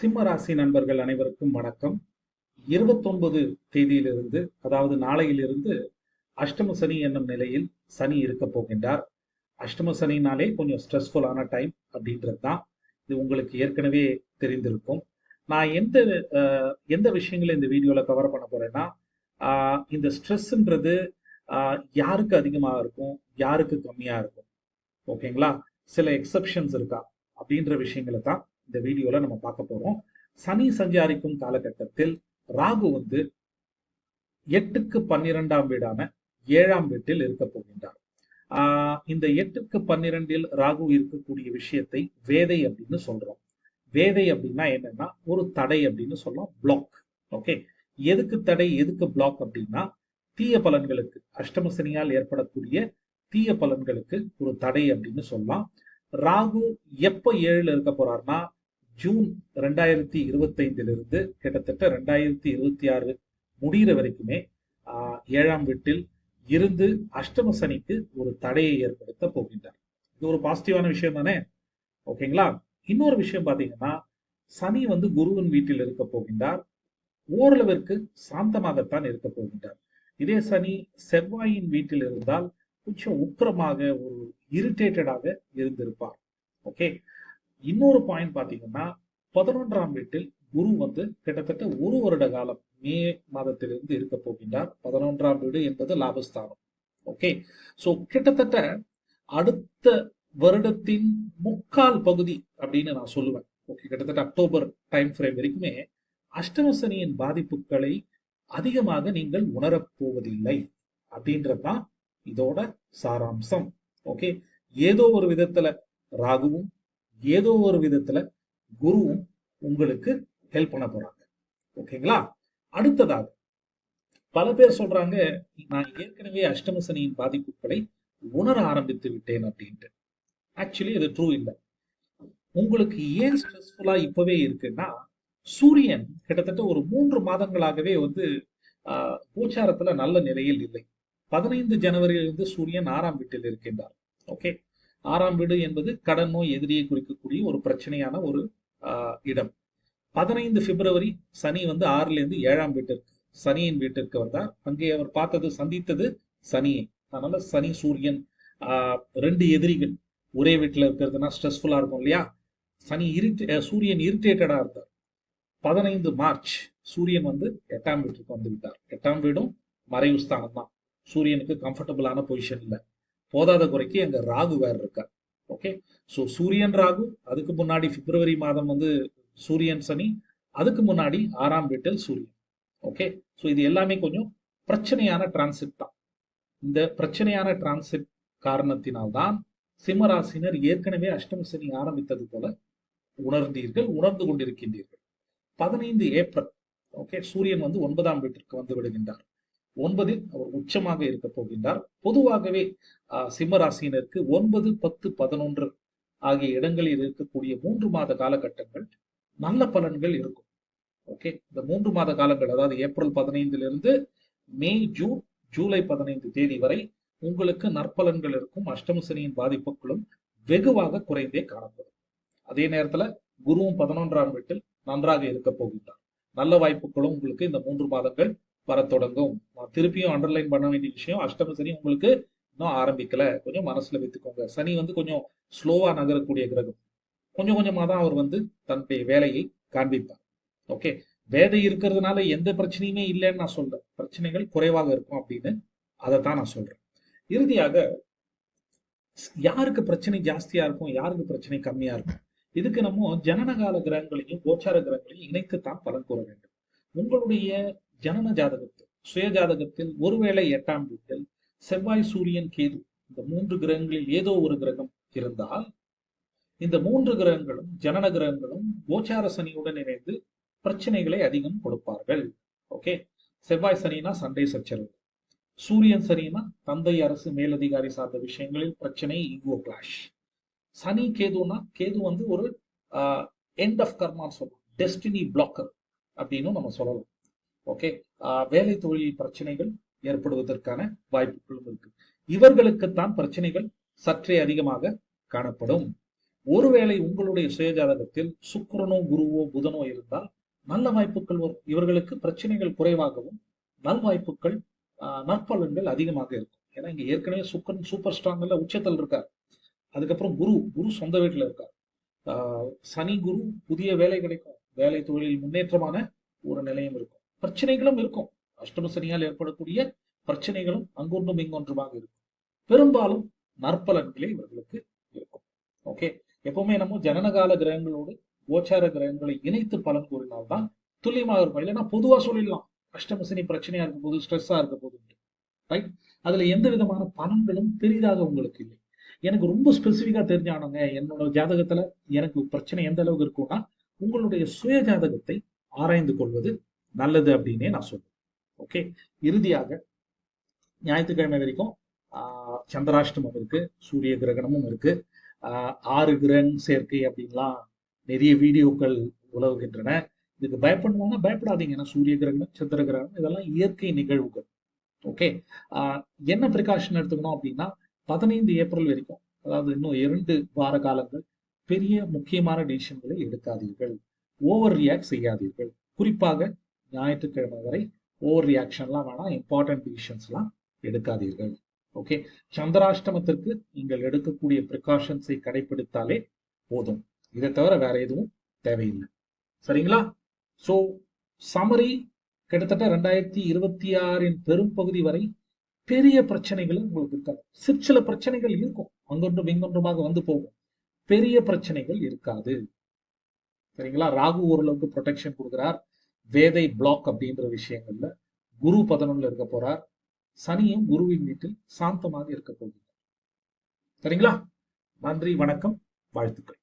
சிம்ம ராசி நண்பர்கள் அனைவருக்கும் வணக்கம். 29 தேதியிலிருந்து, அதாவது நாளையிலிருந்து அஷ்டம சனி என்னும் நிலையில் சனி இருக்க போகின்றார். அஷ்டம சனினாலே கொஞ்சம் ஸ்ட்ரெஸ்ஃபுல்லான டைம் அப்படின்றது தான். இது உங்களுக்கு ஏற்கனவே தெரிந்திருக்கும். நான் எந்த விஷயங்களை இந்த வீடியோல கவர் பண்ண போறேன்னா, இந்த ஸ்ட்ரெஸ்ன்றது யாருக்கு அதிகமாக இருக்கும், யாருக்கு கம்மியா இருக்கும், ஓகேங்களா? சில எக்ஸப்ஷன்ஸ் இருக்கா அப்படின்ற விஷயங்களை தான் இந்த வீடியோல நம்ம பார்க்க போறோம். சனி சஞ்சாரிக்கும் காலகட்டத்தில் ராகு வந்து 8க்கு 12ஆம் வீடான 7ஆம் வீட்டில் இருக்க போகின்றார். இந்த 8க்கு 12இல் ராகு இருக்கக்கூடிய விஷயத்தை வேதை அப்படின்னு சொல்றோம். வேதை அப்படின்னா என்னன்னா ஒரு தடை அப்படின்னு சொல்லலாம், பிளாக். ஓகே, எதுக்கு தடை, எதுக்கு பிளாக் அப்படின்னா தீய பலன்களுக்கு, அஷ்டம சனியால் ஏற்படக்கூடிய தீய பலன்களுக்கு ஒரு தடை அப்படின்னு சொல்லலாம். ராகு எப்ப 7ல இருக்க போறார்னா ஜூன் 2025 கிட்டத்தட்ட 2026 முடிகிற வரைக்குமே 7ஆம் வீட்டில் இருந்து அஷ்டம சனிக்கு ஒரு தடையை ஏற்படுத்த போகின்றார். இது ஒரு பாசிட்டிவான விஷயம் தானே, ஓகேங்களா? இன்னொரு விஷயம் பாத்தீங்கன்னா, சனி வந்து குருவின் வீட்டில் இருக்க போகின்றார். ஓரளவிற்கு சாந்தமாகத்தான் இருக்க போகின்றார். இதே சனி செவ்வாயின் வீட்டில் இருந்தால் கொஞ்சம் உக்கிரமாக, ஒரு இரிட்டேட்டடாக இருந்திருப்பார். ஓகே, இன்னொரு பாயிண்ட் பாத்தீங்கன்னா, 11ஆம் வீட்டில் குரு வந்து கிட்டத்தட்ட ஒரு வருட காலம் மே மாதத்திலிருந்து இருக்க போகின்றார். 11ஆம் வீடு என்பது லாபஸ்தானம். ஓகே, சோ கிட்டத்தட்ட அடுத்த வருடத்தின் முக்கால் பகுதி அப்படின்னு நான் சொல்லுவேன். ஓகே, கிட்டத்தட்ட அக்டோபர் டைம் ஃப்ரேம் வரைக்குமே அஷ்டம சனியின் பாதிப்புகளை அதிகமாக நீங்கள் உணரப்போவதில்லை அப்படின்றதுதான் இதோட சாராம்சம். ஓகே, ஏதோ ஒரு விதத்துல ராகுவும் ஏதோ ஒரு விதத்துல குருவும் உங்களுக்கு ஹெல்ப் பண்ண போறாங்க. ஓகேங்களா? அடுத்ததாக பல பேர் சொல்றாங்க, நான் ஏற்கனவே அஷ்டம சனியின் பாதிப்புகளை உணர ஆரம்பித்து விட்டேன் அப்படின்ட்டு. ஆக்சுவலி இது ட்ரூ இல்லை. உங்களுக்கு ஏன் ஸ்ட்ரெஸ்ஃபுல்லா இப்பவே இருக்குன்னா, சூரியன் கிட்டத்தட்ட ஒரு 3 மாதங்களாகவே வந்து கோச்சாரத்துல நல்ல நிலையில் இல்லை. 15 ஜனவரியிலிருந்து சூரியன் 6ஆம் வீட்டில் இருக்கின்றார். ஓகே, 6ஆம் வீடு என்பது கடன் நோய் எதிரியை குறிக்கக்கூடிய ஒரு பிரச்சனையான ஒரு இடம். 15 பிப்ரவரி சனி வந்து 6ல இருந்து 7ஆம் வீட்டிற்கு, சனியின் வீட்டிற்கு வந்தார். அங்கே அவர் சந்தித்தது சனியை. அதனால சனி சூரியன் 2 எதிரிகள் ஒரே வீட்டில் இருக்கிறதுனா ஸ்ட்ரெஸ்ஃபுல்லா இருக்கும் இல்லையா? சூரியன் இரிட்டேட்டடா இருந்தார். 15 மார்ச் சூரியன் வந்து 8ஆம் வீட்டுக்கு வந்து விட்டார். 8ஆம் வீடும் மறைவு ஸ்தானம் தான். சூரியனுக்கு கம்ஃபர்டபுளான பொசிஷன் இல்லை. போதாத குறைக்கு அங்க ராகு வேற இருக்கார். ஓகே, சோ சூரியன் ராகு, அதுக்கு முன்னாடி பிப்ரவரி மாதம் வந்து சூரியன் சனி, அதுக்கு முன்னாடி 6ஆம் வீட்டில் சூரியன். ஓகே, சோ இது எல்லாமே கொஞ்சம் பிரச்சனையான டிரான்சிட் தான். இந்த பிரச்சனையான டிரான்சிட் காரணத்தினால்தான் சிம்மராசினர் ஏற்கனவே அஷ்டம சனி ஆரம்பித்தது போல உணர்ந்து கொண்டிருக்கின்றீர்கள். 15 ஏப்ரல் ஓகே, சூரியன் வந்து 9ஆம் வீட்டிற்கு வந்து விடுகின்றார். 9இல் அவர் உச்சமாக இருக்க போகின்றார். பொதுவாகவே சிம்ம ராசியினருக்கு 9, 10, 11 ஆகிய இடங்களில் இருக்கக்கூடிய 3 மாத காலகட்டங்கள் நல்ல பலன்கள் இருக்கும். ஓகே, இந்த 3 மாத காலங்கள், அதாவது ஏப்ரல் 15 மே, ஜூன், ஜூலை 15 தேதி வரை உங்களுக்கு நற்பலன்கள் இருக்கும். அஷ்டம சனியின் பாதிப்புகளும் வெகுவாக குறைந்தே காணப்படும். அதே நேரத்துல குருவும் 11ஆம் வீட்டில் நன்றாக இருக்க போகின்றார். நல்ல வாய்ப்புகளும் உங்களுக்கு இந்த 3 மாதங்கள் வர தொடங்கும். நான் திருப்பியும் அண்டர்லைன் பண்ண வேண்டிய விஷயம், அஷ்டம சனி உங்களுக்கு இன்னும் ஆரம்பிக்கல, கொஞ்சம் மனசுல வைத்துக்கோங்க. சனி வந்து கொஞ்சம் ஸ்லோவா நகரக்கூடிய கிரகம். கொஞ்சம் கொஞ்சமா தான் அவர் வந்து தன்னுடைய வேலையை காண்பிப்பார். ஓகே, வேதை இருக்கிறதுனால எந்த பிரச்சனையுமே இல்லைன்னு நான் சொல்றேன். பிரச்சனைகள் குறைவாக இருக்கும் அப்படின்னு அதைத்தான் நான் சொல்றேன். இறுதியாக யாருக்கு பிரச்சனை ஜாஸ்தியா இருக்கும், யாருக்கு பிரச்சனை கம்மியா இருக்கும், இதுக்கு நம்ம ஜனனகால கிரகங்களையும் கோச்சார கிரகங்களையும் இணைத்துத்தான் பலன் கூற வேண்டும். உங்களுடைய ஜனன ஜாதகத்தில், சுய ஜாதகத்தில் ஒருவேளை 8ஆம் வீட்டில் செவ்வாய், சூரியன், கேது இந்த 3 கிரகங்களில் ஏதோ ஒரு கிரகம் இருந்தால், இந்த 3 கிரகங்களும் ஜனன கிரகங்களும் கோச்சார சனியுடன் இணைந்து பிரச்சனைகளை அதிகம் கொடுப்பார்கள். ஓகே, செவ்வாய் சனினா சண்டை சச்சரவு, சூரியன் சனினா தந்தை, அரசு, மேலதிகாரி சார்ந்த விஷயங்களில் பிரச்சனை, ஈகோ கிளாஷ். சனி கேதுனா, கேது வந்து ஒரு எண்ட் ஆஃப் கர்மான்னு சொல்லலாம், டெஸ்டினி பிளாக்கர் அப்படின்னு நம்ம சொல்லலாம். ஓகே, வேலை தொழில் பிரச்சனைகள் ஏற்படுவதற்கான வாய்ப்புகளும் இருக்கு. இவர்களுக்குத்தான் பிரச்சனைகள் சற்றே அதிகமாக காணப்படும். ஒருவேளை உங்களுடைய சுயஜாதகத்தில் சுக்கிரனோ குருவோ புதனோ இருந்தால் நல்ல வாய்ப்புகள் வரும். இவர்களுக்கு பிரச்சனைகள் குறைவாகவும் நல்வாய்ப்புகள் நற்பலன்கள் அதிகமாக இருக்கும். ஏன்னா இங்க ஏற்கனவே சுக்கிரன் சூப்பர் ஸ்ட்ராங்ல உச்சத்தில் இருக்கார். அதுக்கப்புறம் குரு குரு சொந்த வீட்டுல இருக்கார். சனி குரு புதிய வேலை கிடைக்கும், வேலை தொழிலில் முன்னேற்றமான ஒரு நிலையம் இருக்கும். பிரச்சனைகளும் இருக்கும், அஷ்டம சனியால் ஏற்படக்கூடிய பிரச்சனைகளும் அங்கொன்றும் இங்கொன்றுமாக இருக்கும். பெரும்பாலும் நற்பலன்களே இவர்களுக்கு இருக்கும். ஓகே, எப்பவுமே நம்ம ஜனனகால கிரகங்களோடு கோச்சார கிரகங்களை இணைத்து பலன் கூறினால்தான் துல்லியமாக இருக்கும். இல்லைன்னா பொதுவா சொல்லிடலாம் அஷ்டம சனி பிரச்சனையா இருக்கும் போது, ஸ்ட்ரெஸ்ஸா இருக்க போது, ரைட்? அதுல எந்த விதமான பலன்களும் பெரிதாக உங்களுக்கு இல்லை. எனக்கு ரொம்ப ஸ்பெசிஃபிக்கா தெரிஞ்சானுங்க என்னோட ஜாதகத்துல எனக்கு பிரச்சனை எந்த அளவுக்கு இருக்கும்னா, உங்களுடைய சுய ஜாதகத்தை ஆராய்ந்து கொள்வது நல்லது அப்படின்னே நான் சொல்லுவேன். ஓகே, இறுதியாக ஞாயிற்றுக்கிழமை வரைக்கும் சந்திராஷ்டமம் இருக்கு, சூரிய கிரகணமும் இருக்கு, 6 கிரகண சேர்க்கை அப்படின்லாம் நிறைய வீடியோக்கள் உலவுகின்றன. இதுக்கு பயப்படணும்னா பயப்படாதீங்க. ஏன்னா சூரிய கிரகணம், சந்திர கிரகணம் இதெல்லாம் இயற்கை நிகழ்வுகள். ஓகே, என்ன ப்ரிகாஷன் எடுத்துக்கணும் அப்படின்னா, 15 ஏப்ரல் வரைக்கும், அதாவது இன்னும் 2 வார காலங்கள் பெரிய முக்கியமான டிசிஷன்களை எடுக்காதீர்கள், ஓவர் ரியாக்ட் செய்யாதீர்கள். குறிப்பாக ஞாயிற்றுக்கிழமை வரை ஓவர் ரியாக்ஷன்லாம் வேணாம், இம்பார்ட்டன்ட் டிசிஷன்ஸ்லாம் எடுக்காதீர்கள். ஓகே, சந்திராஷ்டமத்திற்கு நீங்கள் எடுக்கக்கூடிய ப்ரிகாஷன்ஸை கடைபிடித்தாலே போதும். இதை தவிர வேற எதுவும் தேவையில்லை. சரிங்களா? ஸோ சமரி கிட்டத்தட்ட 2026 பெரும் பகுதி வரை பெரிய பிரச்சனைகளும் உங்களுக்கு இருக்காது. சிற்சில பிரச்சனைகள் இருக்கும், அங்கொன்றும் இங்கொன்றுமாக வந்து போகும், பெரிய பிரச்சனைகள் இருக்காது. சரிங்களா? ராகு ஓரளவுக்கு ப்ரொடெக்ஷன் கொடுக்கிறார். வேதை பிளாக் அப்படின்ற விஷயங்கள்ல குரு 11ல இருக்க போறார். சனியும் குருவின் வீட்டில் சாந்தமாக இருக்க போகிறார். சரிங்களா? நன்றி, வணக்கம், வாழ்த்துக்கள்.